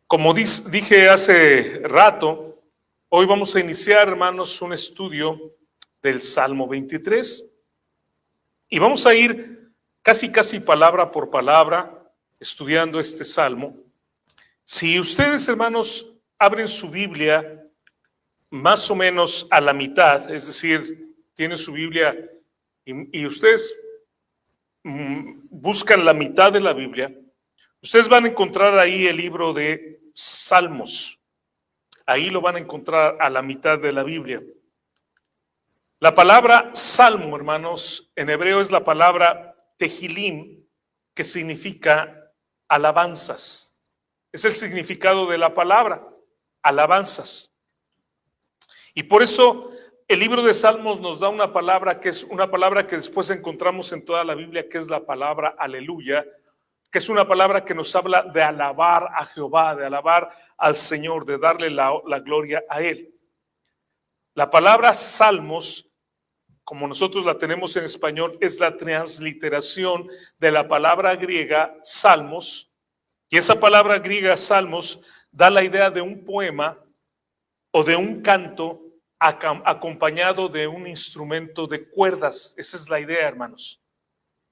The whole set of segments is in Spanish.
Como dije hace rato, hoy vamos a iniciar, hermanos, un estudio del Salmo 23 y vamos a ir casi palabra por palabra estudiando este Salmo. Si ustedes, hermanos, abren su Biblia más o menos a la mitad, es decir, tienen su Biblia y ustedes buscan la mitad de la Biblia, ustedes van a encontrar ahí el libro de Salmos. Ahí lo van a encontrar a la mitad de la Biblia. La palabra salmo, hermanos, en hebreo es la palabra tehilim, que significa alabanzas. Es el significado de la palabra, alabanzas. Y por eso el libro de Salmos nos da una palabra que es una palabra que después encontramos en toda la Biblia, que es la palabra aleluya, que es una palabra que nos habla de alabar a Jehová, de alabar al Señor, de darle la gloria a Él. La palabra salmos, como nosotros la tenemos en español, es la transliteración de la palabra griega salmos, y esa palabra griega salmos da la idea de un poema o de un canto acompañado de un instrumento de cuerdas. Esa es la idea, hermanos.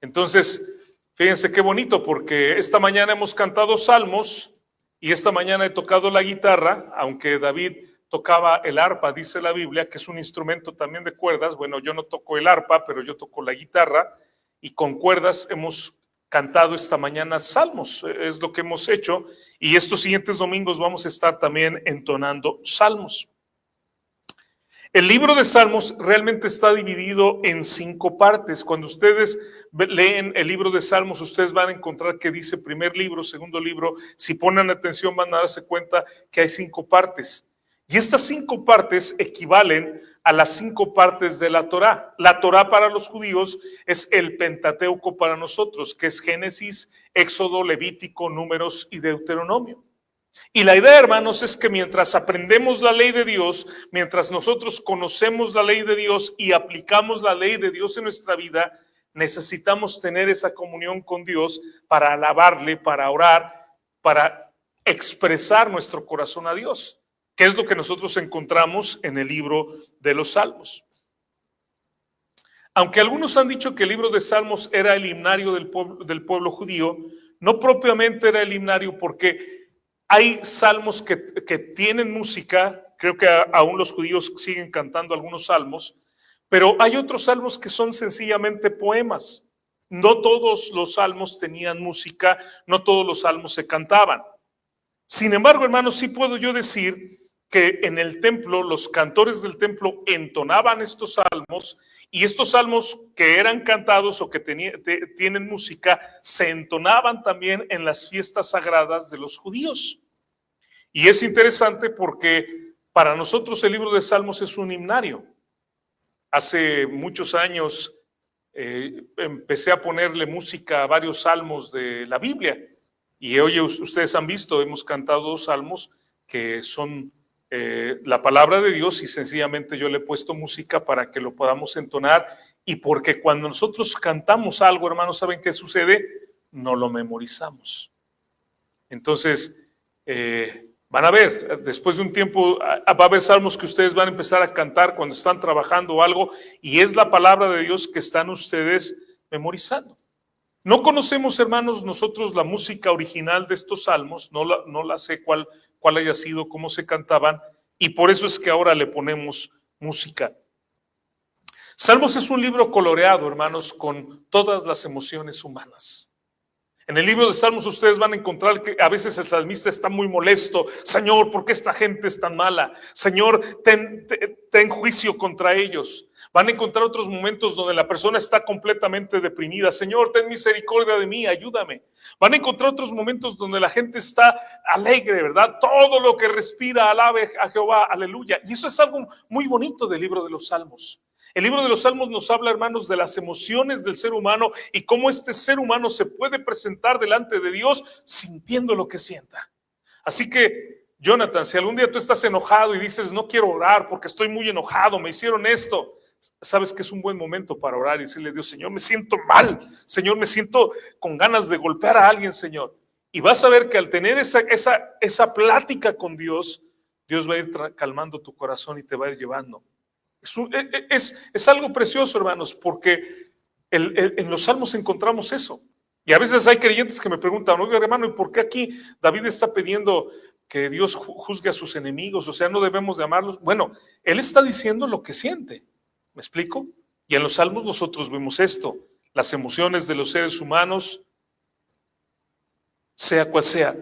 Entonces, fíjense qué bonito, porque esta mañana hemos cantado salmos y esta mañana he tocado la guitarra, aunque David tocaba el arpa, dice la Biblia, que es un instrumento también de cuerdas. Bueno, yo no toco el arpa, pero yo toco la guitarra y con cuerdas hemos cantado esta mañana salmos, es lo que hemos hecho, y estos siguientes domingos vamos a estar también entonando salmos. El libro de Salmos realmente está dividido en 5 partes. Cuando ustedes leen el libro de Salmos, ustedes van a encontrar que dice primer libro, segundo libro. Si ponen atención van a darse cuenta que hay 5 partes. Y estas 5 partes equivalen a las 5 partes de la Torá. La Torá para los judíos es el Pentateuco para nosotros, que es Génesis, Éxodo, Levítico, Números y Deuteronomio. Y la idea, hermanos, es que mientras aprendemos la ley de Dios, mientras nosotros conocemos la ley de Dios y aplicamos la ley de Dios en nuestra vida, necesitamos tener esa comunión con Dios para alabarle, para orar, para expresar nuestro corazón a Dios, que es lo que nosotros encontramos en el libro de los Salmos. Aunque algunos han dicho que el libro de Salmos era el himnario del pueblo judío, no propiamente era el himnario, porque hay salmos que tienen música. Creo que aún los judíos siguen cantando algunos salmos, pero hay otros salmos que son sencillamente poemas. No todos los salmos tenían música, no todos los salmos se cantaban. Sin embargo, hermanos, sí puedo yo decir que en el templo, los cantores del templo entonaban estos salmos, y estos salmos que eran cantados o que tienen música, se entonaban también en las fiestas sagradas de los judíos. Y es interesante porque para nosotros el libro de Salmos es un himnario. Hace muchos años empecé a ponerle música a varios salmos de la Biblia, y hoy ustedes han visto, hemos cantado 2 salmos que son la palabra de Dios, y sencillamente yo le he puesto música para que lo podamos entonar, y porque cuando nosotros cantamos algo, hermanos, ¿saben qué sucede? No lo memorizamos. Entonces, van a ver, después de un tiempo va a haber salmos que ustedes van a empezar a cantar cuando están trabajando algo, y es la palabra de Dios que están ustedes memorizando. No conocemos, hermanos, nosotros la música original de estos salmos, no la sé cuál haya sido, cómo se cantaban, y por eso es que ahora le ponemos música. Salmos es un libro coloreado, hermanos, con todas las emociones humanas. En el libro de Salmos ustedes van a encontrar que a veces el salmista está muy molesto. Señor, ¿por qué esta gente es tan mala? Señor, ten juicio contra ellos. Van a encontrar otros momentos donde la persona está completamente deprimida. Señor, ten misericordia de mí, ayúdame. Van a encontrar otros momentos donde la gente está alegre, ¿verdad? Todo lo que respira, alabe a Jehová, aleluya. Y eso es algo muy bonito del libro de los Salmos. El libro de los Salmos nos habla, hermanos, de las emociones del ser humano y cómo este ser humano se puede presentar delante de Dios sintiendo lo que sienta. Así que, Jonathan, si algún día tú estás enojado y dices, no quiero orar porque estoy muy enojado, me hicieron esto, sabes que es un buen momento para orar y decirle a Dios, Señor, me siento mal, Señor, me siento con ganas de golpear a alguien, Señor. Y vas a ver que al tener esa plática con Dios, Dios va a ir calmando tu corazón y te va a ir llevando. Es algo precioso, hermanos, porque en los salmos encontramos eso. Y a veces hay creyentes que me preguntan, oiga, hermano, ¿y por qué aquí David está pidiendo que Dios juzgue a sus enemigos? O sea, ¿no debemos de amarlos? Bueno, él está diciendo lo que siente. ¿Me explico? Y en los salmos nosotros vemos esto. Las emociones de los seres humanos, sea cual sea.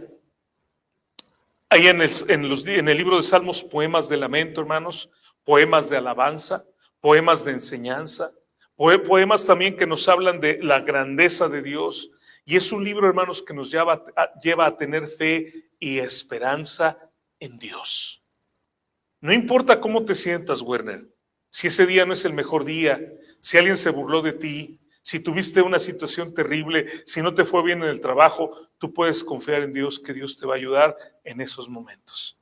Hay en el libro de Salmos poemas de lamento, hermanos, poemas de alabanza, poemas de enseñanza, poemas también que nos hablan de la grandeza de Dios. Y es un libro, hermanos, que nos lleva a tener fe y esperanza en Dios. No importa cómo te sientas, Werner, si ese día no es el mejor día, si alguien se burló de ti, si tuviste una situación terrible, si no te fue bien en el trabajo, tú puedes confiar en Dios, que Dios te va a ayudar en esos momentos.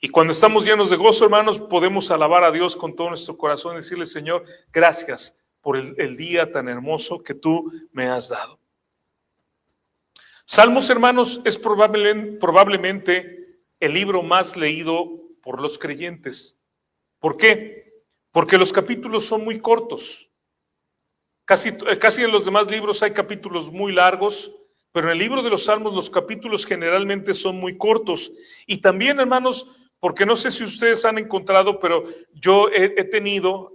Y cuando estamos llenos de gozo, hermanos, podemos alabar a Dios con todo nuestro corazón y decirle, Señor, gracias por el día tan hermoso que tú me has dado. Salmos, hermanos, es probablemente el libro más leído por los creyentes. ¿Por qué? Porque los capítulos son muy cortos. Casi en los demás libros hay capítulos muy largos, pero en el libro de los Salmos los capítulos generalmente son muy cortos. Y también, hermanos, porque no sé si ustedes han encontrado, pero yo he tenido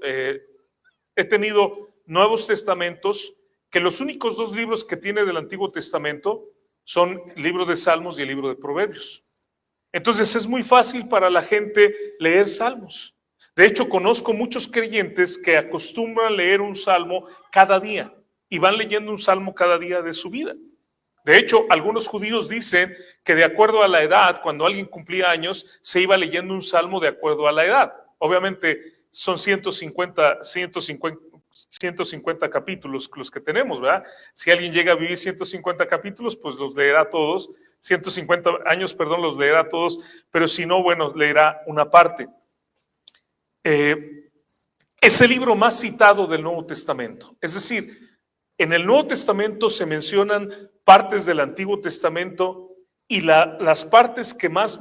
Nuevos Testamentos, que los únicos dos libros que tiene del Antiguo Testamento son el libro de Salmos y el libro de Proverbios. Entonces es muy fácil para la gente leer Salmos. De hecho, conozco muchos creyentes que acostumbran leer un salmo cada día y van leyendo un salmo cada día de su vida. De hecho, algunos judíos dicen que de acuerdo a la edad, cuando alguien cumplía años, se iba leyendo un salmo de acuerdo a la edad. Obviamente son 150 capítulos los que tenemos, ¿verdad? Si alguien llega a vivir 150 capítulos, pues los leerá todos. 150 años, perdón, los leerá todos, pero si no, bueno, leerá una parte. Es el libro más citado del Nuevo Testamento. Es decir, en el Nuevo Testamento se mencionan partes del Antiguo Testamento y las partes que más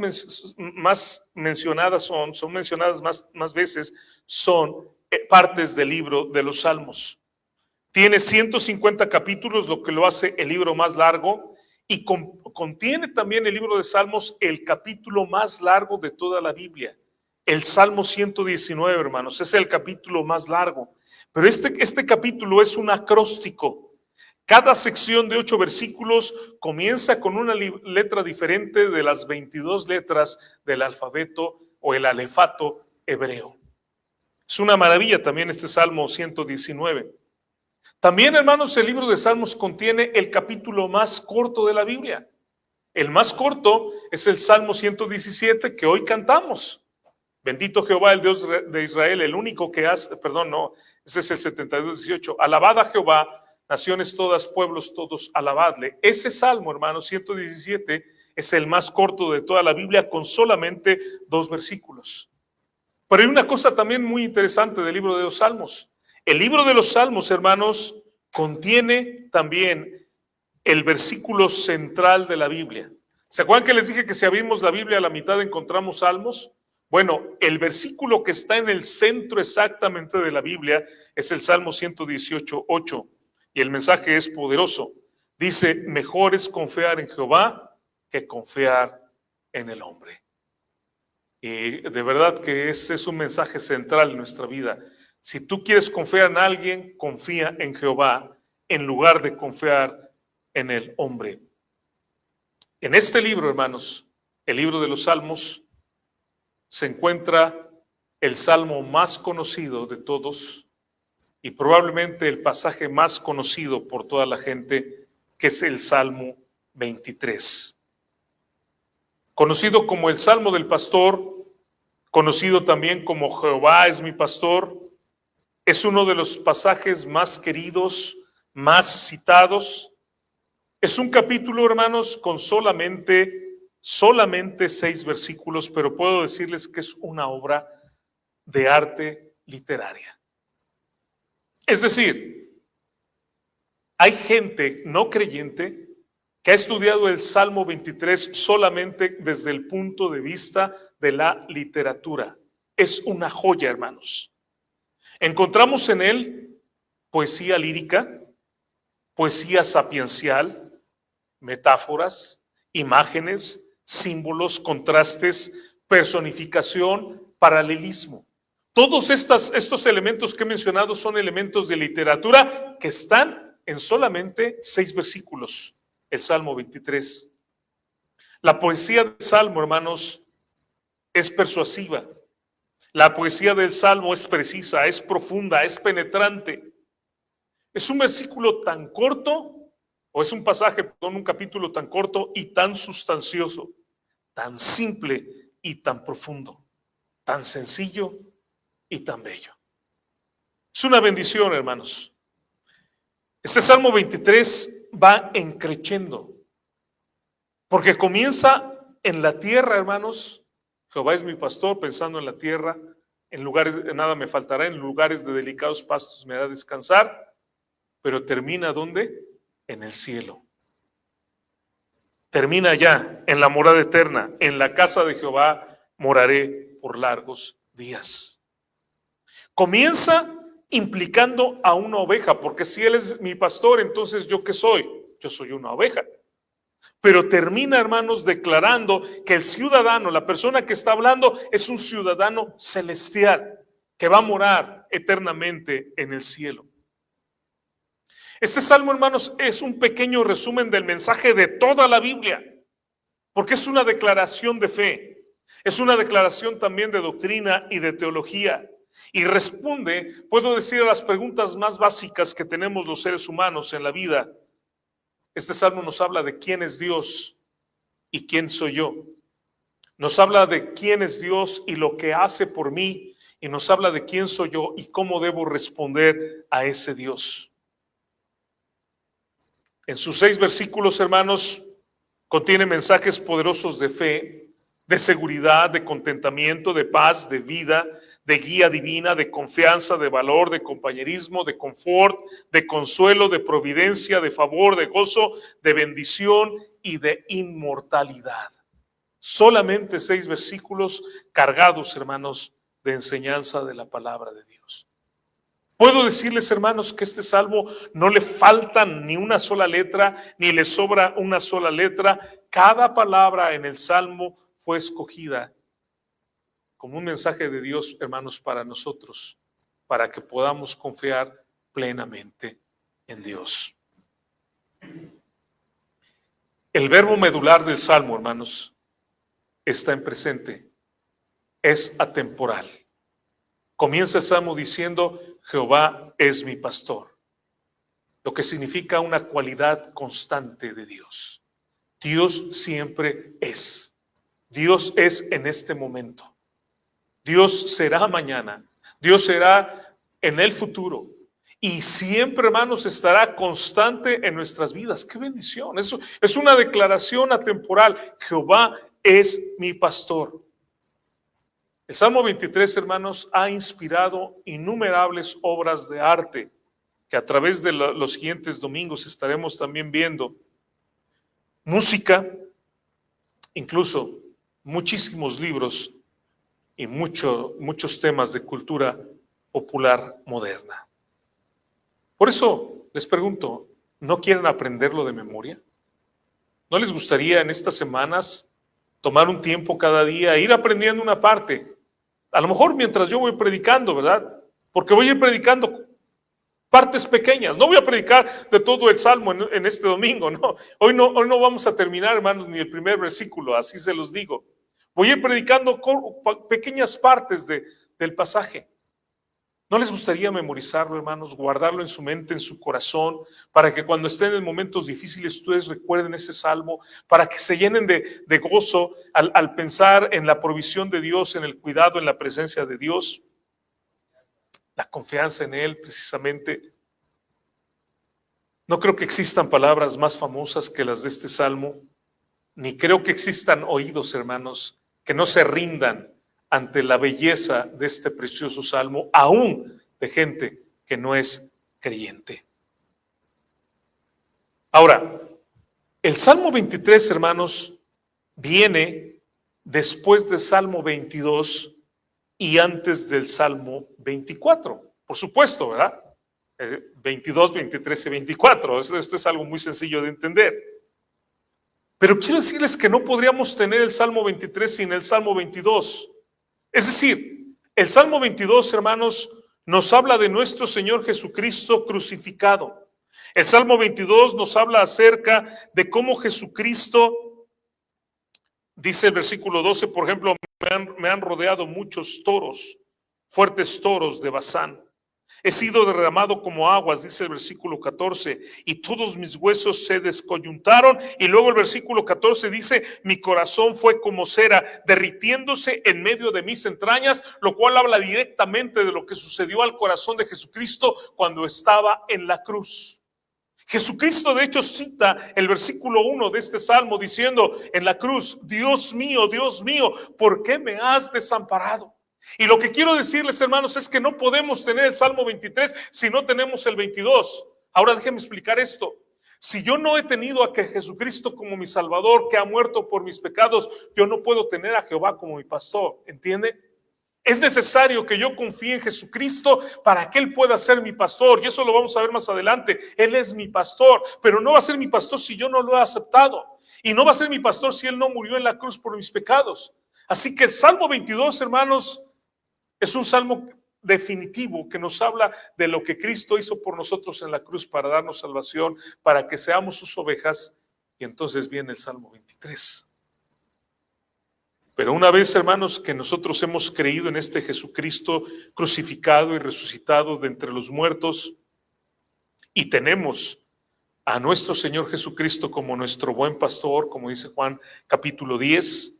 mencionadas son mencionadas más veces, son partes del libro de los Salmos. Tiene 150 capítulos, lo que lo hace el libro más largo, y contiene también el libro de Salmos el capítulo más largo de toda la Biblia. El Salmo 119, hermanos, es el capítulo más largo. Pero este capítulo es un acróstico. Cada sección de 8 versículos comienza con una letra diferente de las 22 letras del alfabeto o el alefato hebreo. Es una maravilla también este Salmo 119. También, hermanos, el libro de Salmos contiene el capítulo más corto de la Biblia. El más corto es el Salmo 117 que hoy cantamos. Bendito Jehová, el Dios de Israel, el único que hace, ese es el 72:18. Alabad a Jehová, naciones todas, pueblos todos, alabadle. Ese Salmo, hermano, 117, es el más corto de toda la Biblia, con solamente 2 versículos. Pero hay una cosa también muy interesante del libro de los Salmos. El libro de los Salmos, hermanos, contiene también el versículo central de la Biblia. ¿Se acuerdan que les dije que si abrimos la Biblia a la mitad encontramos Salmos? Bueno, el versículo que está en el centro exactamente de la Biblia es el Salmo 118:8, y el mensaje es poderoso. Dice, mejor es confiar en Jehová que confiar en el hombre. Y de verdad que ese es un mensaje central en nuestra vida. Si tú quieres confiar en alguien, confía en Jehová en lugar de confiar en el hombre. En este libro, hermanos, el libro de los Salmos, se encuentra el salmo más conocido de todos y probablemente el pasaje más conocido por toda la gente, que es el Salmo 23. Conocido como el Salmo del Pastor, conocido también como Jehová es mi pastor, es uno de los pasajes más queridos, más citados. Es un capítulo, hermanos, con solamente 6 versículos, pero puedo decirles que es una obra de arte literaria. Es decir, hay gente no creyente que ha estudiado el Salmo 23 solamente desde el punto de vista de la literatura. Es una joya, hermanos. Encontramos en él poesía lírica, poesía sapiencial, metáforas, imágenes, símbolos, contrastes, personificación, paralelismo. Todos estos elementos que he mencionado son elementos de literatura que están en solamente 6 versículos, el Salmo 23. La poesía del Salmo, hermanos, es persuasiva. La poesía del Salmo es precisa, es profunda, es penetrante. Es un versículo tan corto, o es un pasaje, perdón, un capítulo tan corto y tan sustancioso, tan simple y tan profundo, tan sencillo y tan bello. Es una bendición, hermanos. Este Salmo 23 va creciendo, porque comienza en la tierra, hermanos. Jehová es mi pastor, pensando en la tierra, en lugares, nada me faltará, en lugares de delicados pastos me hará descansar, pero termina ¿dónde? En el cielo. Termina allá, en la morada eterna, en la casa de Jehová moraré por largos días. Comienza implicando a una oveja, porque si él es mi pastor, entonces ¿yo qué soy? Yo soy una oveja. Pero termina, hermanos, declarando que el ciudadano, la persona que está hablando, es un ciudadano celestial que va a morar eternamente en el cielo. Este salmo, hermanos, es un pequeño resumen del mensaje de toda la Biblia, porque es una declaración de fe, es una declaración también de doctrina y de teología, y responde, puedo decir, a las preguntas más básicas que tenemos los seres humanos en la vida. Este salmo nos habla de quién es Dios y quién soy yo. Nos habla de quién es Dios y lo que hace por mí, y nos habla de quién soy yo y cómo debo responder a ese Dios. En sus 6 versículos, hermanos, contiene mensajes poderosos de fe, de seguridad, de contentamiento, de paz, de vida, de guía divina, de confianza, de valor, de compañerismo, de confort, de consuelo, de providencia, de favor, de gozo, de bendición y de inmortalidad. Solamente 6 versículos cargados, hermanos, de enseñanza de la palabra de Dios. Puedo decirles, hermanos, que este salmo no le falta ni una sola letra, ni le sobra una sola letra. Cada palabra en el salmo fue escogida como un mensaje de Dios, hermanos, para nosotros, para que podamos confiar plenamente en Dios. El verbo medular del salmo, hermanos, está en presente, es atemporal. Comienza el salmo diciendo: Jehová es mi pastor, lo que significa una cualidad constante de Dios. Dios siempre es. Dios es en este momento. Dios será mañana. Dios será en el futuro. Y siempre, hermanos, estará constante en nuestras vidas. ¡Qué bendición! Eso es una declaración atemporal. Jehová es mi pastor. El Salmo 23, hermanos, ha inspirado innumerables obras de arte que a través de los siguientes domingos estaremos también viendo. Música, incluso muchísimos libros y muchos temas de cultura popular moderna. Por eso les pregunto, ¿no quieren aprenderlo de memoria? ¿No les gustaría en estas semanas tomar un tiempo cada día, ir aprendiendo una parte? A lo mejor mientras yo voy predicando, ¿verdad? Porque voy a ir predicando partes pequeñas. No voy a predicar de todo el Salmo en este domingo, ¿no? Hoy no vamos a terminar, hermanos, ni el primer versículo, así se los digo. Voy a ir predicando pequeñas partes del pasaje. ¿No les gustaría memorizarlo, hermanos, guardarlo en su mente, en su corazón, para que cuando estén en momentos difíciles ustedes recuerden ese salmo, para que se llenen de gozo al pensar en la provisión de Dios, en el cuidado, en la presencia de Dios, la confianza en Él precisamente? No creo que existan palabras más famosas que las de este salmo, ni creo que existan oídos, hermanos, que no se rindan ante la belleza de este precioso salmo, aún de gente que no es creyente. Ahora, El Salmo 23, hermanos, viene después del Salmo 22 y antes del Salmo 24. Por supuesto, ¿verdad? 22, 23 y 24. Esto es algo muy sencillo de entender. Pero quiero decirles que no podríamos tener el Salmo 23 sin el Salmo 22. Es decir, el Salmo 22, hermanos, nos habla de nuestro Señor Jesucristo crucificado. El Salmo 22 nos habla acerca de cómo Jesucristo, dice el versículo 12, por ejemplo, me han rodeado muchos toros, fuertes toros de Basán. He sido derramado como aguas, dice el versículo 14, y todos mis huesos se descoyuntaron. Y luego el versículo 14 dice, mi corazón fue como cera, derritiéndose en medio de mis entrañas, lo cual habla directamente de lo que sucedió al corazón de Jesucristo cuando estaba en la cruz. Jesucristo de hecho cita el versículo 1 de este salmo diciendo en la cruz, Dios mío, ¿por qué me has desamparado? Y lo que quiero decirles, hermanos, es que no podemos tener el Salmo 23 si no tenemos el 22. Ahora déjenme explicar esto. Si yo no he tenido a que Jesucristo como mi Salvador, que ha muerto por mis pecados, yo no puedo tener a Jehová como mi pastor, ¿entiende? Es necesario que yo confíe en Jesucristo para que Él pueda ser mi pastor. Y eso lo vamos a ver más adelante. Él es mi pastor, pero no va a ser mi pastor si yo no lo he aceptado. Y no va a ser mi pastor si Él no murió en la cruz por mis pecados. Así que el Salmo 22, hermanos, es un salmo definitivo que nos habla de lo que Cristo hizo por nosotros en la cruz para darnos salvación, para que seamos sus ovejas. Y entonces viene el Salmo 23. Pero una vez, hermanos, que nosotros hemos creído en este Jesucristo crucificado y resucitado de entre los muertos y tenemos a nuestro Señor Jesucristo como nuestro buen pastor, como dice Juan capítulo 10,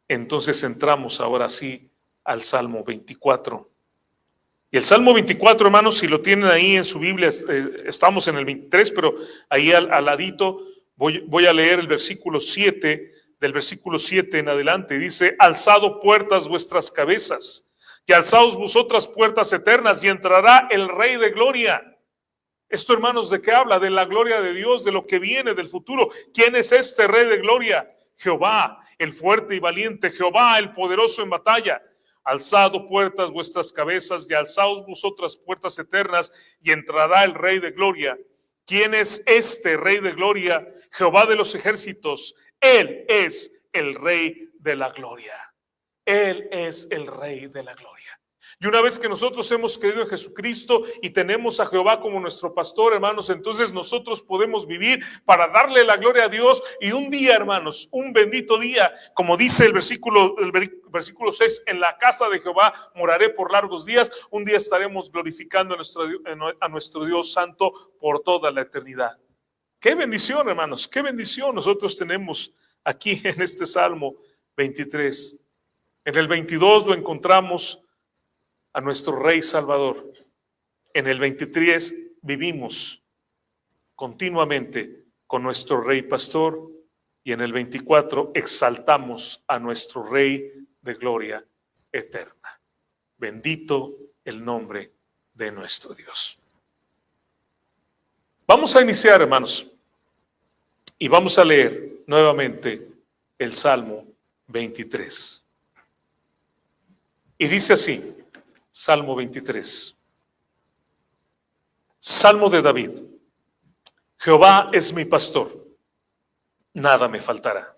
entonces entramos ahora sí al Salmo 24. Y el Salmo 24, hermanos, si lo tienen ahí en su Biblia, estamos en el 23, pero ahí al ladito voy a leer el versículo 7, del versículo 7 en adelante. Dice, alzado puertas vuestras cabezas, y alzaos vosotras puertas eternas, y entrará el Rey de Gloria. Esto, hermanos, ¿de qué habla? De la gloria de Dios, de lo que viene, del futuro. ¿Quién es este Rey de Gloria? Jehová, el fuerte y valiente, Jehová, el poderoso en batalla. Alzado puertas vuestras cabezas y alzaos vosotras puertas eternas y entrará el Rey de Gloria. ¿Quién es este Rey de Gloria? Jehová de los ejércitos. Él es el Rey de la Gloria. Él es el Rey de la Gloria. Y una vez que nosotros hemos creído en Jesucristo y tenemos a Jehová como nuestro pastor, hermanos, entonces nosotros podemos vivir para darle la gloria a Dios. Y un día, hermanos, un bendito día, como dice el versículo 6, en la casa de Jehová moraré por largos días. Un día estaremos glorificando a nuestro Dios santo por toda la eternidad. Qué bendición, hermanos, qué bendición nosotros tenemos aquí en este Salmo 23. En el 22 lo encontramos a nuestro Rey Salvador. En el 23 vivimos continuamente con nuestro Rey Pastor y en el 24 exaltamos a nuestro Rey de gloria eterna. Bendito el nombre de nuestro Dios. Vamos a iniciar, hermanos, y vamos a leer nuevamente el Salmo 23. Y dice así, Salmo 23. Salmo de David. Jehová es mi pastor, nada me faltará.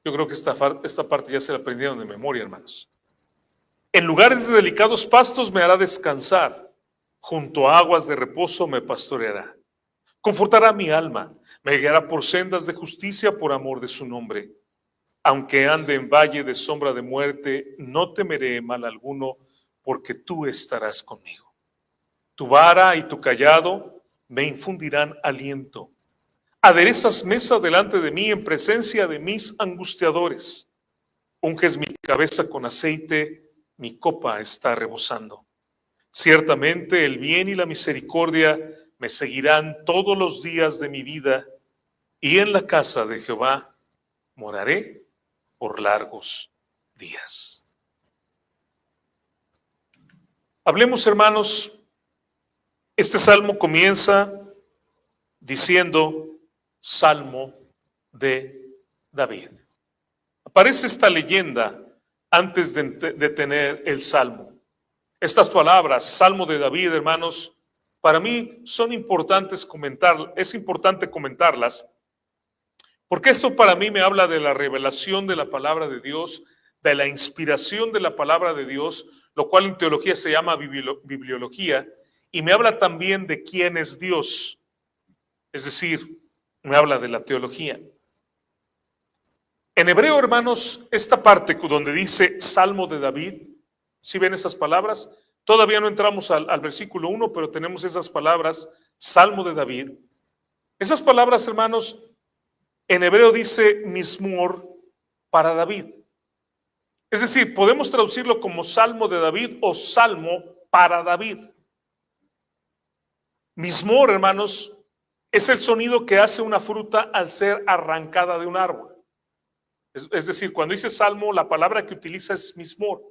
Yo creo que esta parte ya se la aprendieron de memoria, hermanos. En lugares de delicados pastos me hará descansar, junto a aguas de reposo me pastoreará. Confortará mi alma, me guiará por sendas de justicia por amor de su nombre. Aunque ande en valle de sombra de muerte, no temeré mal alguno, porque tú estarás conmigo. Tu vara y tu cayado me infundirán aliento. Aderezas mesa delante de mí en presencia de mis angustiadores. Unges mi cabeza con aceite, mi copa está rebosando. Ciertamente el bien y la misericordia me seguirán todos los días de mi vida, y en la casa de Jehová moraré por largos días. Hablemos, hermanos, este salmo comienza diciendo Salmo de David. Aparece esta leyenda antes de tener el Salmo. Estas palabras, Salmo de David, hermanos, para mí son importantes es importante comentarlas, porque esto para mí me habla de la revelación de la palabra de Dios, de la inspiración de la palabra de Dios, lo cual en teología se llama bibliología, y me habla también de quién es Dios, es decir, me habla de la teología. En hebreo, hermanos, esta parte donde dice Salmo de David, ¿sí ven esas palabras? Todavía no entramos al versículo 1, pero tenemos esas palabras, Salmo de David. Esas palabras, hermanos, en hebreo dice Mismor para David. Es decir, podemos traducirlo como Salmo de David o Salmo para David. Mismor, hermanos, es el sonido que hace una fruta al ser arrancada de un árbol. Es decir, cuando dice Salmo, la palabra que utiliza es Mismor.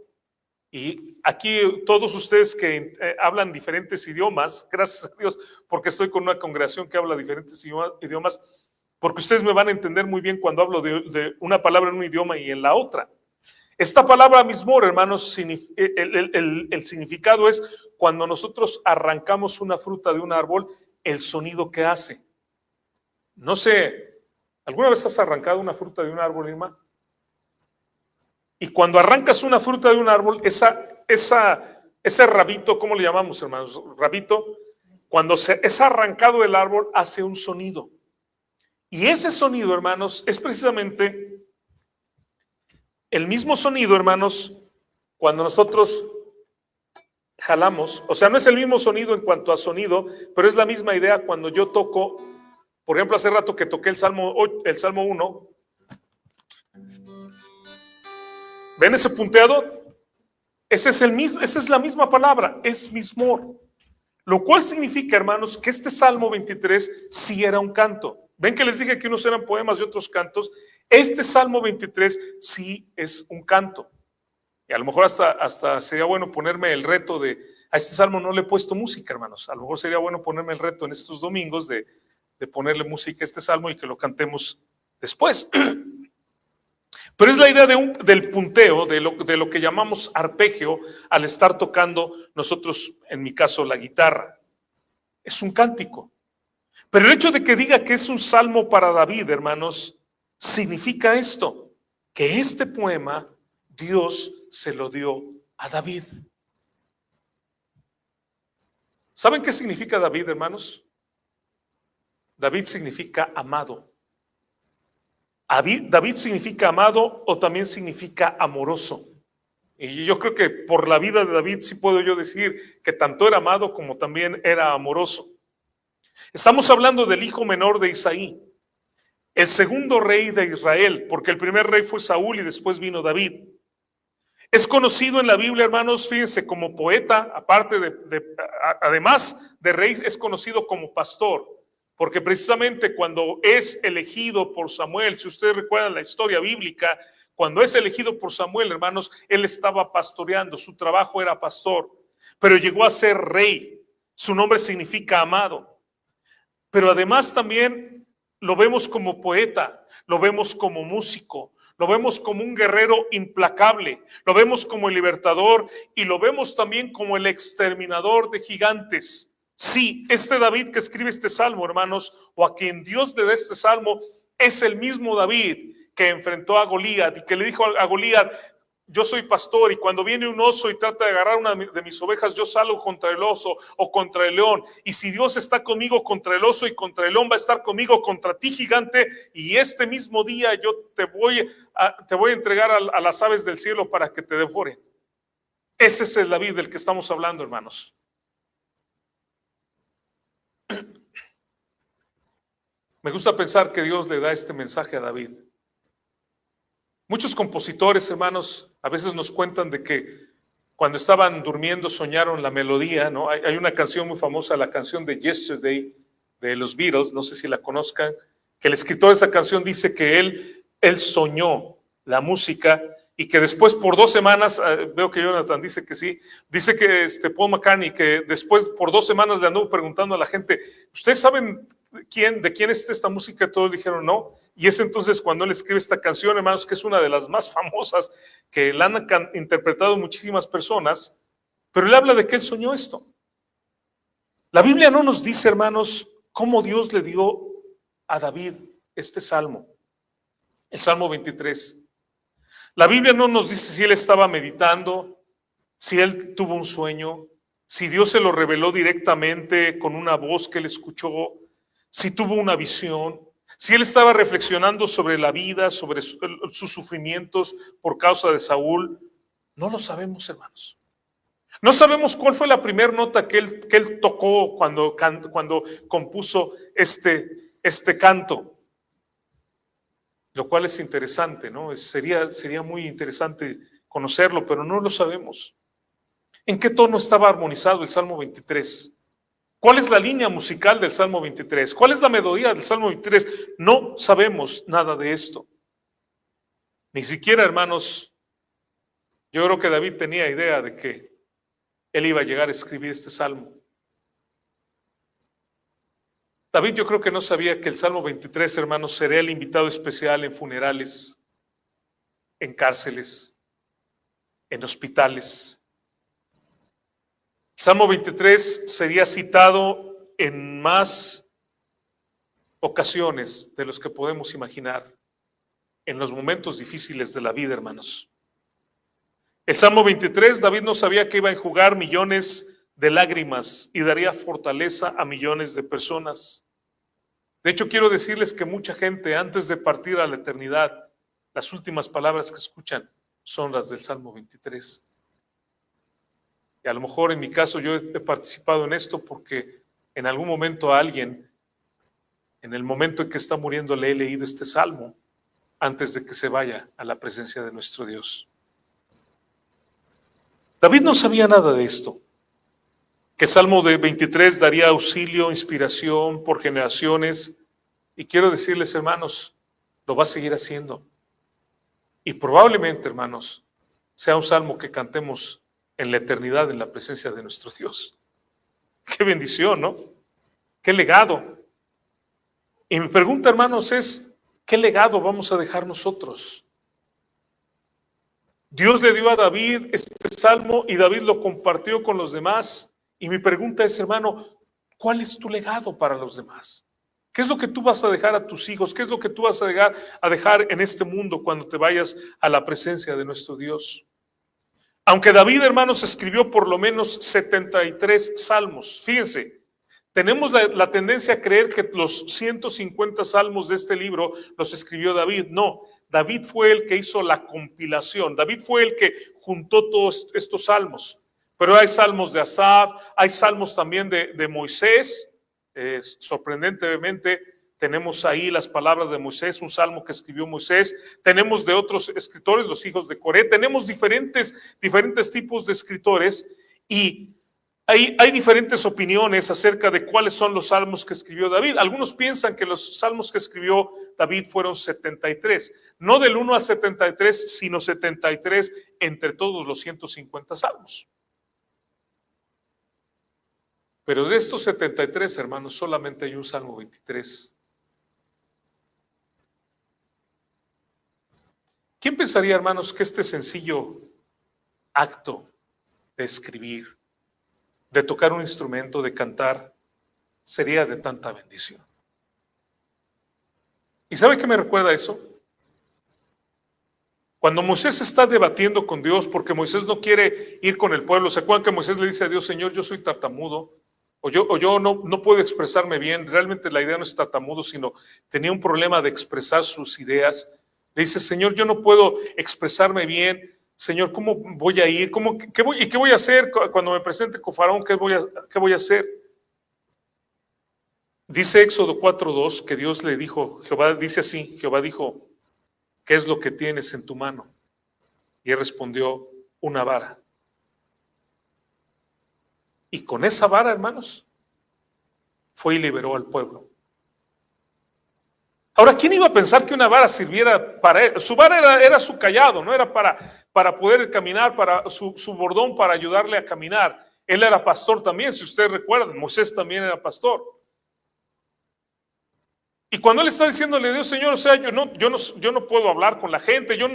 Y aquí todos ustedes que hablan diferentes idiomas, gracias a Dios, porque estoy con una congregación que habla diferentes idiomas, porque ustedes me van a entender muy bien cuando hablo de una palabra en un idioma y en la otra. Esta palabra Mismor, hermanos, el significado es cuando nosotros arrancamos una fruta de un árbol, el sonido que hace. No sé, ¿alguna vez has arrancado una fruta de un árbol, Irma? Y cuando arrancas una fruta de un árbol, ese rabito, ¿cómo le llamamos, hermanos? Rabito, cuando es arrancado del árbol, hace un sonido. Y ese sonido, hermanos, es precisamente el mismo sonido, hermanos, cuando nosotros jalamos. O sea, no es el mismo sonido en cuanto a sonido, pero es la misma idea cuando yo toco. Por ejemplo, hace rato que toqué el Salmo 1. ¿Ven ese punteado? Esa es la misma palabra, es Mismor. Lo cual significa, hermanos, que este Salmo 23 sí era un canto. ¿Ven que les dije que unos eran poemas y otros cantos? Este Salmo 23 sí es un canto. Y a lo mejor hasta sería bueno ponerme el reto a este Salmo no le he puesto música, hermanos. A lo mejor sería bueno ponerme el reto en estos domingos de ponerle música a este Salmo y que lo cantemos después. Pero es la idea del punteo, de lo que llamamos arpegio, al estar tocando nosotros, en mi caso, la guitarra. Es un cántico. Pero el hecho de que diga que es un salmo para David, hermanos, significa esto, que este poema Dios se lo dio a David. ¿Saben qué significa David, hermanos? David significa amado. David significa amado o también significa amoroso. Y yo creo que por la vida de David sí puedo yo decir que tanto era amado como también era amoroso. Estamos hablando del hijo menor de Isaí, el segundo rey de Israel, porque el primer rey fue Saúl y después vino David. Es conocido en la Biblia, hermanos, fíjense, como poeta, aparte además de rey, es conocido como pastor. Porque precisamente cuando es elegido por Samuel, si ustedes recuerdan la historia bíblica, cuando es elegido por Samuel, hermanos, él estaba pastoreando, su trabajo era pastor, pero llegó a ser rey. Su nombre significa amado. Pero además también lo vemos como poeta, lo vemos como músico, lo vemos como un guerrero implacable, lo vemos como el libertador y lo vemos también como el exterminador de gigantes. Sí, este David que escribe este salmo, hermanos, o a quien Dios le da este salmo, es el mismo David que enfrentó a Goliat y que le dijo a Goliat: yo soy pastor y cuando viene un oso y trata de agarrar una de mis ovejas, yo salgo contra el oso o contra el león. Y si Dios está conmigo contra el oso y contra el león, va a estar conmigo contra ti, gigante. Y este mismo día yo te voy a entregar a las aves del cielo para que te devoren. Ese es el David del que estamos hablando, hermanos. Me gusta pensar que Dios le da este mensaje a David. Muchos compositores, hermanos, a veces nos cuentan de que cuando estaban durmiendo soñaron la melodía, ¿no? Hay una canción muy famosa, la canción de Yesterday de los Beatles, no sé si la conozcan, que el escritor de esa canción dice que él soñó la música y que después por 2 semanas, veo que Jonathan dice que sí, dice que Paul McCartney, que después por 2 semanas le anduvo preguntando a la gente, ¿ustedes saben de quién es esta música? Todos dijeron no, y es entonces cuando él escribe esta canción, hermanos, que es una de las más famosas, que la han interpretado muchísimas personas, pero él habla de que él soñó esto. La Biblia no nos dice, hermanos, cómo Dios le dio a David este salmo, el Salmo 23. La Biblia no nos dice si él estaba meditando, si él tuvo un sueño, si Dios se lo reveló directamente con una voz que él escuchó, si tuvo una visión, si él estaba reflexionando sobre la vida, sobre sus sufrimientos por causa de Saúl. No lo sabemos, hermanos. No sabemos cuál fue la primera nota que él tocó cuando compuso este canto. Lo cual es interesante, ¿no? Sería muy interesante conocerlo, pero no lo sabemos. ¿En qué tono estaba armonizado el Salmo 23? ¿Cuál es la línea musical del Salmo 23? ¿Cuál es la melodía del Salmo 23? No sabemos nada de esto. Ni siquiera, hermanos, yo creo que David tenía idea de que él iba a llegar a escribir este salmo. David yo creo que no sabía que el Salmo 23, hermanos, sería el invitado especial en funerales, en cárceles, en hospitales. El Salmo 23 sería citado en más ocasiones de los que podemos imaginar en los momentos difíciles de la vida, hermanos. El Salmo 23, David no sabía que iba a enjugar millones de lágrimas y daría fortaleza a millones de personas. De hecho, quiero decirles que mucha gente, antes de partir a la eternidad, las últimas palabras que escuchan son las del Salmo 23. Y a lo mejor en mi caso yo he participado en esto porque en algún momento a alguien, en el momento en que está muriendo, le he leído este salmo antes de que se vaya a la presencia de nuestro Dios. David no sabía nada de esto, que el Salmo de 23 daría auxilio, inspiración por generaciones, y quiero decirles, hermanos, lo va a seguir haciendo. Y probablemente, hermanos, sea un salmo que cantemos en la eternidad en la presencia de nuestro Dios. Qué bendición, ¿no? Qué legado. Y mi pregunta, hermanos, es, ¿qué legado vamos a dejar nosotros? Dios le dio a David este salmo y David lo compartió con los demás. Y mi pregunta es, hermano, ¿cuál es tu legado para los demás? ¿Qué es lo que tú vas a dejar a tus hijos? ¿Qué es lo que tú vas a dejar en este mundo cuando te vayas a la presencia de nuestro Dios? Aunque David, hermanos, escribió por lo menos 73 salmos, fíjense, tenemos la tendencia a creer que los 150 salmos de este libro los escribió David. No, David fue el que hizo la compilación, David fue el que juntó todos estos salmos. Pero hay salmos de Asaf, hay salmos también de Moisés. Sorprendentemente tenemos ahí las palabras de Moisés, un salmo que escribió Moisés. Tenemos de otros escritores, los hijos de Coré. Tenemos diferentes tipos de escritores y hay diferentes opiniones acerca de cuáles son los salmos que escribió David. Algunos piensan que los salmos que escribió David fueron 73, no del 1 al 73, sino 73 entre todos los 150 salmos. Pero de estos 73, hermanos, solamente hay un Salmo 23. ¿Quién pensaría, hermanos, que este sencillo acto de escribir, de tocar un instrumento, de cantar, sería de tanta bendición? ¿Y sabe qué me recuerda eso? Cuando Moisés está debatiendo con Dios, porque Moisés no quiere ir con el pueblo, ¿se acuerdan que Moisés le dice a Dios, Señor, yo soy tartamudo, o yo no puedo expresarme bien? Realmente la idea no es tartamudo, sino tenía un problema de expresar sus ideas. Le dice, Señor, yo no puedo expresarme bien. Señor, ¿cómo voy a ir? ¿Qué voy a hacer cuando me presente con Faraón? ¿Qué voy a hacer? Dice Éxodo 4:2 que Dios le dijo, Jehová dice así, Jehová dijo, ¿qué es lo que tienes en tu mano? Y él respondió, una vara. Y con esa vara, hermanos, fue y liberó al pueblo. Ahora, ¿quién iba a pensar que una vara sirviera para él? Su vara era su cayado, no era para poder caminar, para su bordón para ayudarle a caminar. Él era pastor también, si ustedes recuerdan, Moisés también era pastor. Y cuando él está diciéndole a Dios, Señor, o sea, yo no puedo hablar con la gente, yo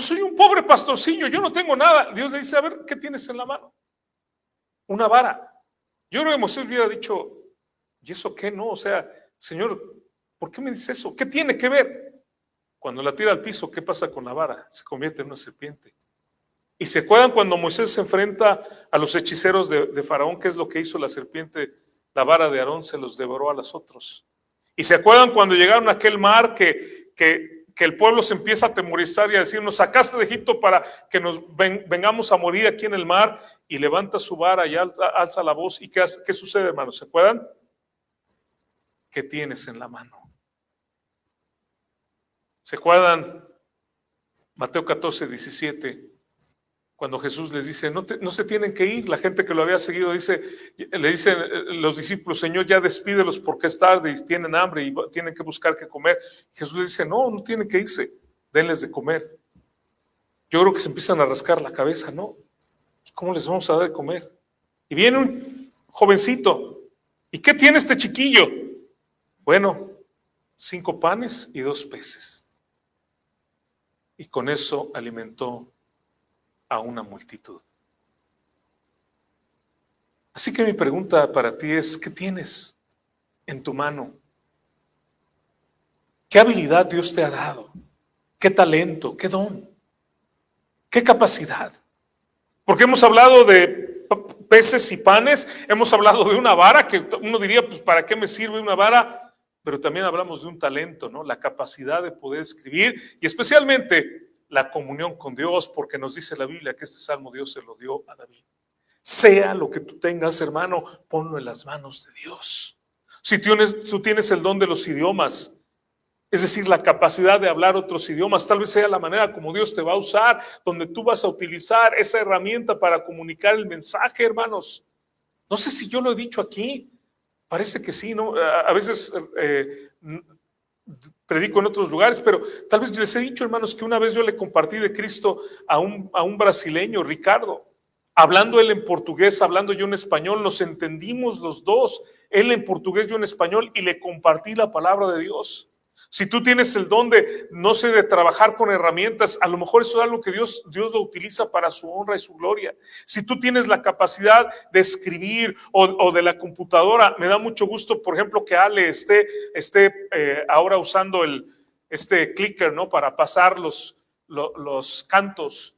soy un pobre pastorcillo, yo no tengo nada. Dios le dice, a ver, ¿qué tienes en la mano? Una vara. Yo creo que Moisés hubiera dicho, ¿y eso qué? No, o sea, Señor, ¿por qué me dice eso? ¿Qué tiene que ver? Cuando la tira al piso, ¿qué pasa con la vara? Se convierte en una serpiente. Y se acuerdan cuando Moisés se enfrenta a los hechiceros de Faraón, ¿qué es lo que hizo la serpiente? La vara de Aarón se los devoró a los otros. Y se acuerdan cuando llegaron a aquel mar que el pueblo se empieza a atemorizar y a decir, nos sacaste de Egipto para que nos vengamos a morir aquí en el mar, y levanta su vara y alza la voz. ¿Y qué sucede, hermanos? ¿Se acuerdan? ¿Qué tienes en la mano? ¿Se acuerdan? Mateo 14, 17. Cuando Jesús les dice, no se tienen que ir, la gente que lo había seguido le dicen los discípulos, Señor, ya despídelos porque es tarde y tienen hambre y tienen que buscar qué comer. Jesús les dice, no tienen que irse, denles de comer. Yo creo que se empiezan a rascar la cabeza, ¿no? ¿Cómo les vamos a dar de comer? Y viene un jovencito, ¿y qué tiene este chiquillo? Bueno, 5 panes y 2 peces. Y con eso alimentó a una multitud. Así que mi pregunta para ti es, ¿qué tienes en tu mano? ¿Qué habilidad Dios te ha dado? ¿Qué talento? ¿Qué don? ¿Qué capacidad? Porque hemos hablado de peces y panes, hemos hablado de una vara, que uno diría, pues, ¿para qué me sirve una vara? Pero también hablamos de un talento, ¿no? La capacidad de poder escribir y especialmente la comunión con Dios, porque nos dice la Biblia que este salmo Dios se lo dio a David. Sea lo que tú tengas, hermano, ponlo en las manos de Dios. Si tú tienes el don de los idiomas, es decir, la capacidad de hablar otros idiomas, tal vez sea la manera como Dios te va a usar, donde tú vas a utilizar esa herramienta para comunicar el mensaje, hermanos. No sé si yo lo he dicho aquí, parece que sí, ¿no? A veces predico en otros lugares, pero tal vez les he dicho, hermanos, que una vez yo le compartí de Cristo a un brasileño, Ricardo, hablando él en portugués, hablando yo en español, nos entendimos los dos, él en portugués, yo en español, y le compartí la palabra de Dios. Si tú tienes el don de trabajar con herramientas, a lo mejor eso es algo que Dios lo utiliza para su honra y su gloria. Si tú tienes la capacidad de escribir o de la computadora, me da mucho gusto, por ejemplo, que Ale esté ahora usando este clicker, ¿no? Para pasar los cantos.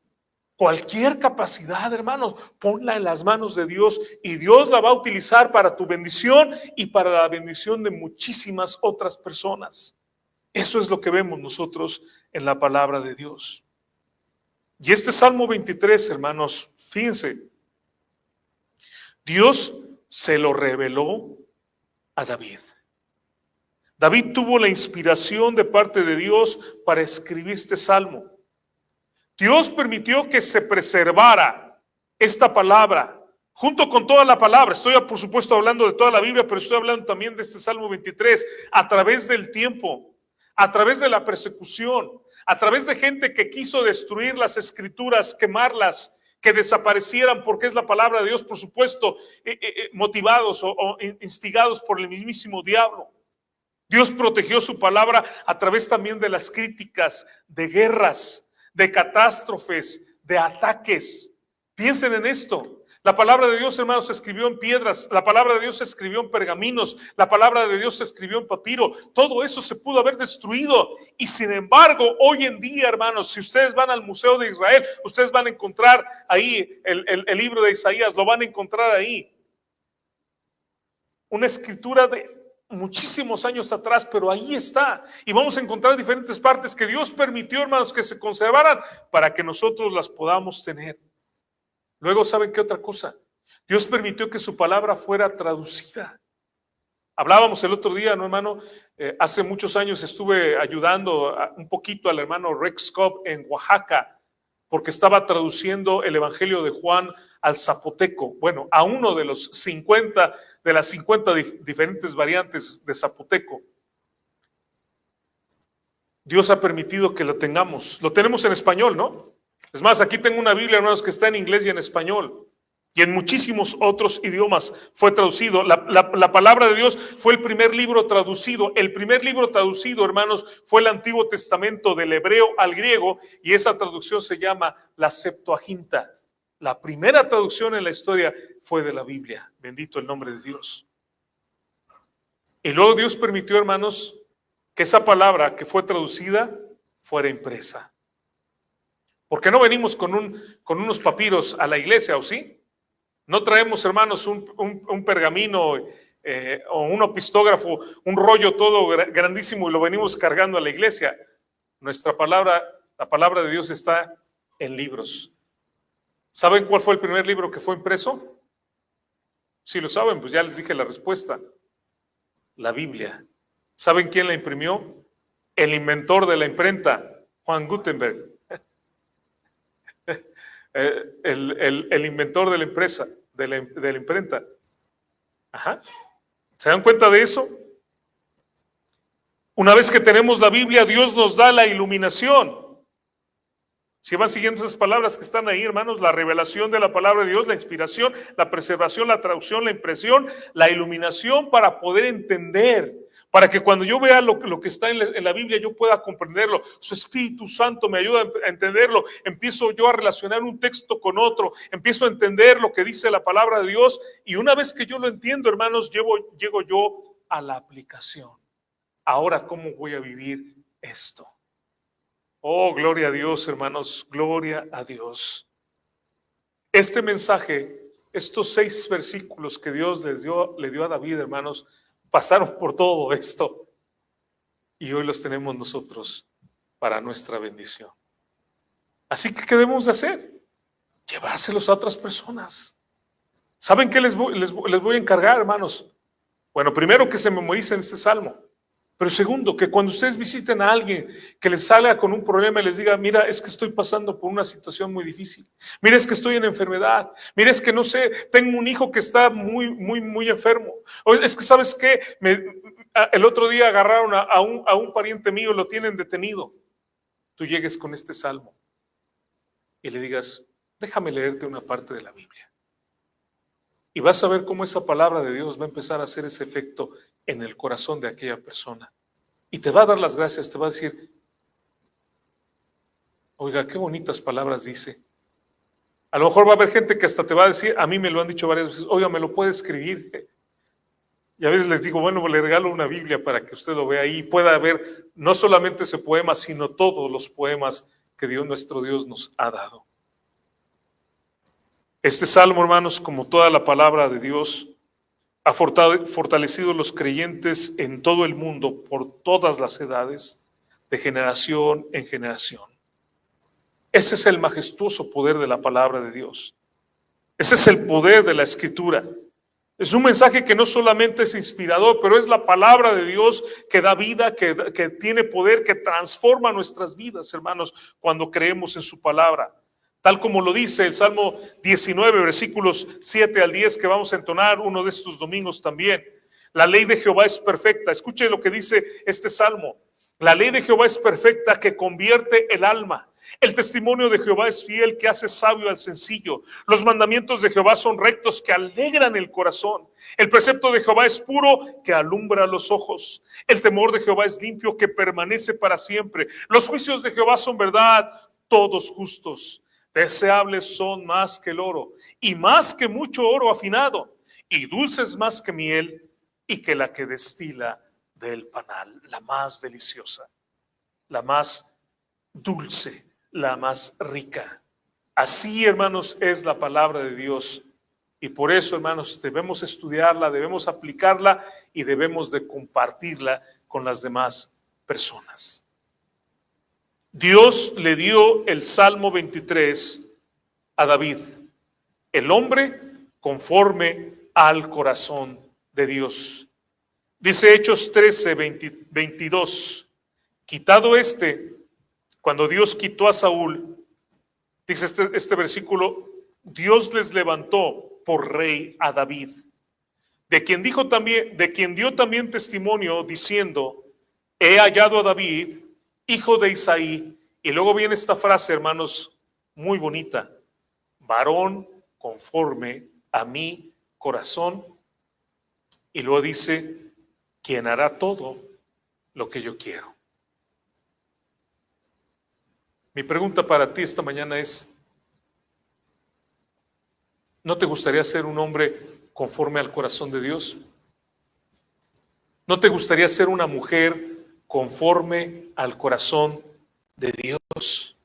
Cualquier capacidad, hermanos, ponla en las manos de Dios y Dios la va a utilizar para tu bendición y para la bendición de muchísimas otras personas. Eso es lo que vemos nosotros en la palabra de Dios. Y este Salmo 23, hermanos, fíjense, Dios se lo reveló a David. David tuvo la inspiración de parte de Dios para escribir este Salmo. Dios permitió que se preservara esta palabra, junto con toda la palabra. Estoy, por supuesto, hablando de toda la Biblia, pero estoy hablando también de este Salmo 23, a través del tiempo, a través de la persecución, a través de gente que quiso destruir las escrituras, quemarlas, que desaparecieran, porque es la palabra de Dios, por supuesto, motivados o instigados por el mismísimo diablo. Dios protegió su palabra a través también de las críticas, de guerras, de catástrofes, de ataques. Piensen en esto. La palabra de Dios, hermanos, se escribió en piedras, la palabra de Dios se escribió en pergaminos, la palabra de Dios se escribió en papiro. Todo eso se pudo haber destruido y sin embargo, hoy en día, hermanos, si ustedes van al Museo de Israel, ustedes van a encontrar ahí el libro de Isaías, lo van a encontrar ahí. Una escritura de muchísimos años atrás, pero ahí está. Y vamos a encontrar diferentes partes que Dios permitió, hermanos, que se conservaran para que nosotros las podamos tener. Luego, ¿saben qué otra cosa? Dios permitió que su palabra fuera traducida. Hablábamos el otro día, ¿no, hermano? Hace muchos años estuve ayudando un poquito al hermano Rex Cobb en Oaxaca, porque estaba traduciendo el Evangelio de Juan al zapoteco. Bueno, a uno de las 50 diferentes variantes de zapoteco. Dios ha permitido que lo tengamos. Lo tenemos en español, ¿no? Es más, aquí tengo una Biblia, hermanos, que está en inglés y en español. Y en muchísimos otros idiomas fue traducido. La palabra de Dios fue el primer libro traducido. El primer libro traducido, hermanos, fue el Antiguo Testamento del hebreo al griego, y esa traducción se llama la Septuaginta. La primera traducción en la historia fue de la Biblia. Bendito el nombre de Dios. Y luego Dios permitió, hermanos, que esa palabra que fue traducida fuera impresa. Porque no venimos con unos papiros a la iglesia, ¿o sí? No traemos, hermanos, un pergamino o un opistógrafo, un rollo todo grandísimo y lo venimos cargando a la iglesia. Nuestra palabra, la palabra de Dios está en libros. ¿Saben cuál fue el primer libro que fue impreso? Si lo saben, pues ya les dije la respuesta. La Biblia. ¿Saben quién la imprimió? El inventor de la imprenta, Juan Gutenberg. El inventor de la empresa, de la imprenta. Ajá. ¿Se dan cuenta de eso? Una vez que tenemos la Biblia, Dios nos da la iluminación. Si van siguiendo esas palabras que están ahí, hermanos, la revelación de la palabra de Dios, la inspiración, la preservación, la traducción, la impresión, la iluminación para poder entender, para que cuando yo vea lo que está en la Biblia yo pueda comprenderlo. Su Espíritu Santo me ayuda a entenderlo. Empiezo yo a relacionar un texto con otro, empiezo a entender lo que dice la palabra de Dios, y una vez que yo lo entiendo, hermanos, llego yo a la aplicación. Ahora, ¿cómo voy a vivir esto? Oh, gloria a Dios, hermanos, gloria a Dios. Este mensaje, estos 6 versículos que Dios le dio a David, hermanos, pasaron por todo esto y hoy los tenemos nosotros para nuestra bendición. Así que, ¿qué debemos de hacer? Llevárselos a otras personas. ¿Saben qué les voy a encargar, hermanos? Bueno, primero, que se memoricen este salmo. Pero segundo, que cuando ustedes visiten a alguien que les salga con un problema y les diga: mira, es que estoy pasando por una situación muy difícil. Mira, es que estoy en enfermedad. Mira, es que no sé, tengo un hijo que está muy enfermo. O es que, ¿sabes qué? El otro día agarraron a un pariente mío, lo tienen detenido. Tú llegues con este salmo y le digas: déjame leerte una parte de la Biblia. Y vas a ver cómo esa palabra de Dios va a empezar a hacer ese efecto en el corazón de aquella persona. Y te va a dar las gracias, te va a decir: oiga, qué bonitas palabras dice. A lo mejor va a haber gente que hasta te va a decir, a mí me lo han dicho varias veces: oiga, ¿me lo puede escribir? Y a veces les digo: bueno, le regalo una Biblia para que usted lo vea ahí y pueda ver no solamente ese poema, sino todos los poemas que Dios, nuestro Dios, nos ha dado. Este salmo, hermanos, como toda la palabra de Dios, ha fortalecido a los creyentes en todo el mundo, por todas las edades, de generación en generación. Ese es el majestuoso poder de la palabra de Dios. Ese es el poder de la Escritura. Es un mensaje que no solamente es inspirador, pero es la palabra de Dios que da vida, que tiene poder, que transforma nuestras vidas, hermanos, cuando creemos en su palabra. Tal como lo dice el Salmo 19, versículos 7 al 10, que vamos a entonar uno de estos domingos también. La ley de Jehová es perfecta. Escuche lo que dice este Salmo. La ley de Jehová es perfecta, que convierte el alma. El testimonio de Jehová es fiel, que hace sabio al sencillo. Los mandamientos de Jehová son rectos, que alegran el corazón. El precepto de Jehová es puro, que alumbra los ojos. El temor de Jehová es limpio, que permanece para siempre. Los juicios de Jehová son verdad, todos justos. Deseables son más que el oro, y más que mucho oro afinado, y dulces más que miel, y que la que destila del panal. La más deliciosa, la más dulce, la más rica. Así, hermanos, es la palabra de Dios. Y por eso, hermanos, debemos estudiarla, debemos aplicarla y debemos de compartirla con las demás personas. Dios le dio el Salmo 23 a David, el hombre conforme al corazón de Dios. Dice Hechos 13, 22, quitado cuando Dios quitó a Saúl, dice este versículo: Dios les levantó por rey a David, de quien dio también testimonio diciendo: he hallado a David, hijo de Isaí. Y luego viene esta frase, hermanos, muy bonita: varón conforme a mi corazón. Y luego dice: quien hará todo lo que yo quiero. Mi pregunta para ti esta mañana es: ¿no te gustaría ser un hombre conforme al corazón de Dios? ¿No te gustaría ser una mujer conforme al corazón de Dios?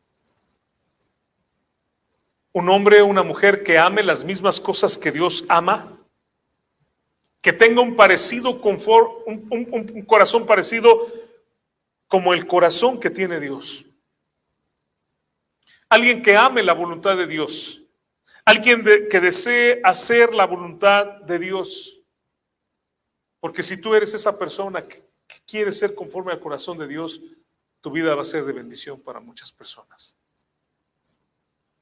¿Un hombre o una mujer que ame las mismas cosas que Dios ama? Que tenga un corazón parecido como el corazón que tiene Dios. Alguien que ame la voluntad de Dios. Alguien que desee hacer la voluntad de Dios. Porque si tú eres esa persona que quiere ser conforme al corazón de Dios, tu vida va a ser de bendición para muchas personas.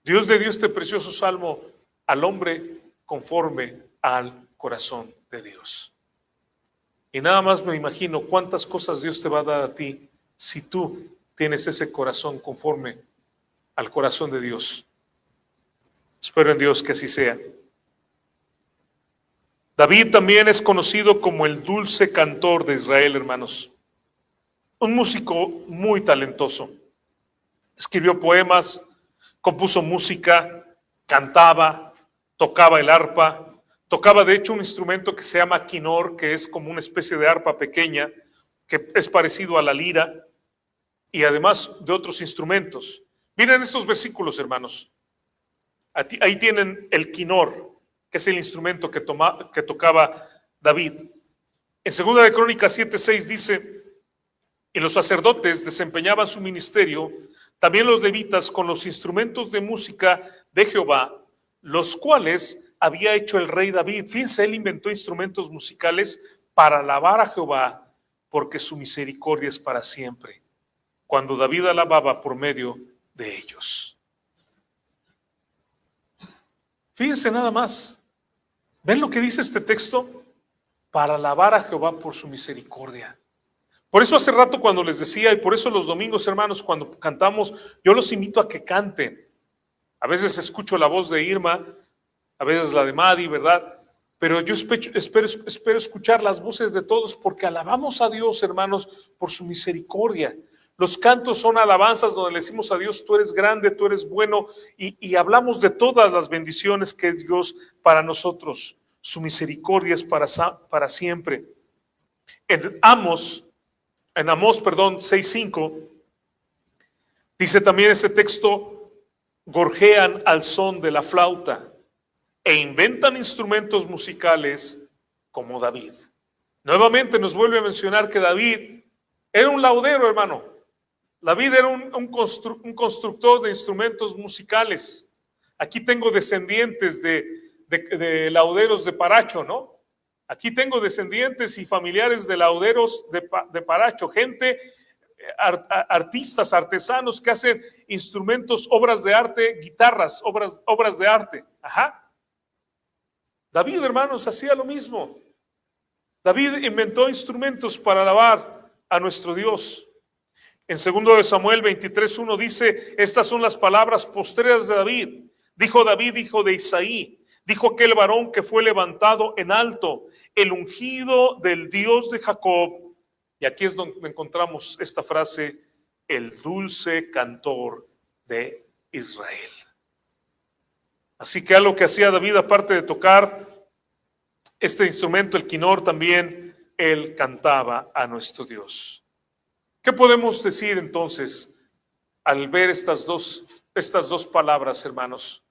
Dios le dio este precioso salmo al hombre conforme al corazón de Dios. Y nada más me imagino cuántas cosas Dios te va a dar a ti si tú tienes ese corazón conforme al corazón de Dios. Espero en Dios que así sea. David también es conocido como el dulce cantor de Israel, hermanos. Un músico muy talentoso. Escribió poemas, compuso música, cantaba, tocaba el arpa, tocaba de hecho un instrumento que se llama quinor, que es como una especie de arpa pequeña, que es parecido a la lira, y además de otros instrumentos. Miren estos versículos, hermanos. Ahí tienen el quinor, que es el instrumento que tocaba David. En 2 de Crónicas 7:6 dice: y los sacerdotes desempeñaban su ministerio, también los levitas, con los instrumentos de música de Jehová, los cuales había hecho el rey David. Fíjense, él inventó instrumentos musicales para alabar a Jehová, porque su misericordia es para siempre, cuando David alababa por medio de ellos. Fíjense nada más. ¿Ven lo que dice este texto? Para alabar a Jehová por su misericordia. Por eso hace rato cuando les decía, y por eso los domingos, hermanos, cuando cantamos, yo los invito a que canten. A veces escucho la voz de Irma, a veces la de Madi, ¿verdad? Pero yo espero escuchar las voces de todos, porque alabamos a Dios, hermanos, por su misericordia. Los cantos son alabanzas donde le decimos a Dios: tú eres grande, tú eres bueno, y hablamos de todas las bendiciones que es Dios para nosotros. Su misericordia es para siempre. En Amós 6:5 dice también este texto: gorjean al son de la flauta e inventan instrumentos musicales como David. Nuevamente nos vuelve a mencionar que David era un laudero, hermano. David era un constructor de instrumentos musicales. Aquí tengo descendientes de lauderos de Paracho, ¿no? Aquí tengo descendientes y familiares de lauderos de Paracho, gente, artistas, artesanos que hacen instrumentos, obras de arte, guitarras, obras de arte. Ajá. David, hermanos, hacía lo mismo. David inventó instrumentos para alabar a nuestro Dios. En 2 de Samuel 23:1 dice: estas son las palabras postreras de David. Dijo David, hijo de Isaí, dijo aquel varón que fue levantado en alto, el ungido del Dios de Jacob. Y aquí es donde encontramos esta frase: el dulce cantor de Israel. Así que algo que hacía David, aparte de tocar este instrumento, el quinor, también él cantaba a nuestro Dios. ¿Qué podemos decir entonces al ver estas dos palabras, hermanos?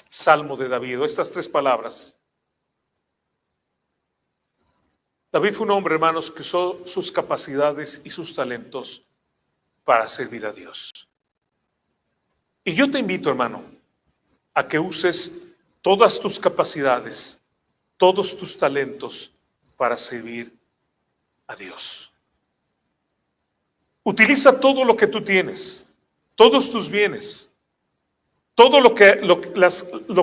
Salmo de David, o estas tres palabras. David fue un hombre, hermanos, que usó sus capacidades y sus talentos para servir a Dios. Y yo te invito, hermano, a que uses todas tus capacidades, todos tus talentos para servir a Dios. Utiliza todo lo que tú tienes, todos tus bienes, todo lo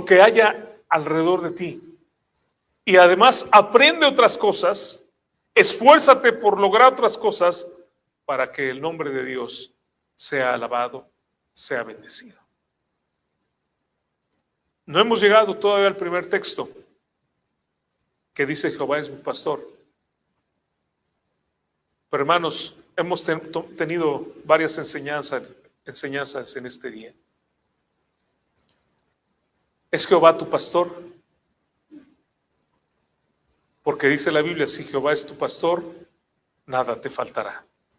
que haya alrededor de ti. Y además aprende otras cosas, esfuérzate por lograr otras cosas para que el nombre de Dios sea alabado, sea bendecido. No hemos llegado todavía al primer texto que dice Jehová es mi pastor. Pero hermanos, hemos tenido varias enseñanzas en este día. ¿Es Jehová tu pastor? Porque dice la Biblia, si Jehová es tu pastor, nada te faltará.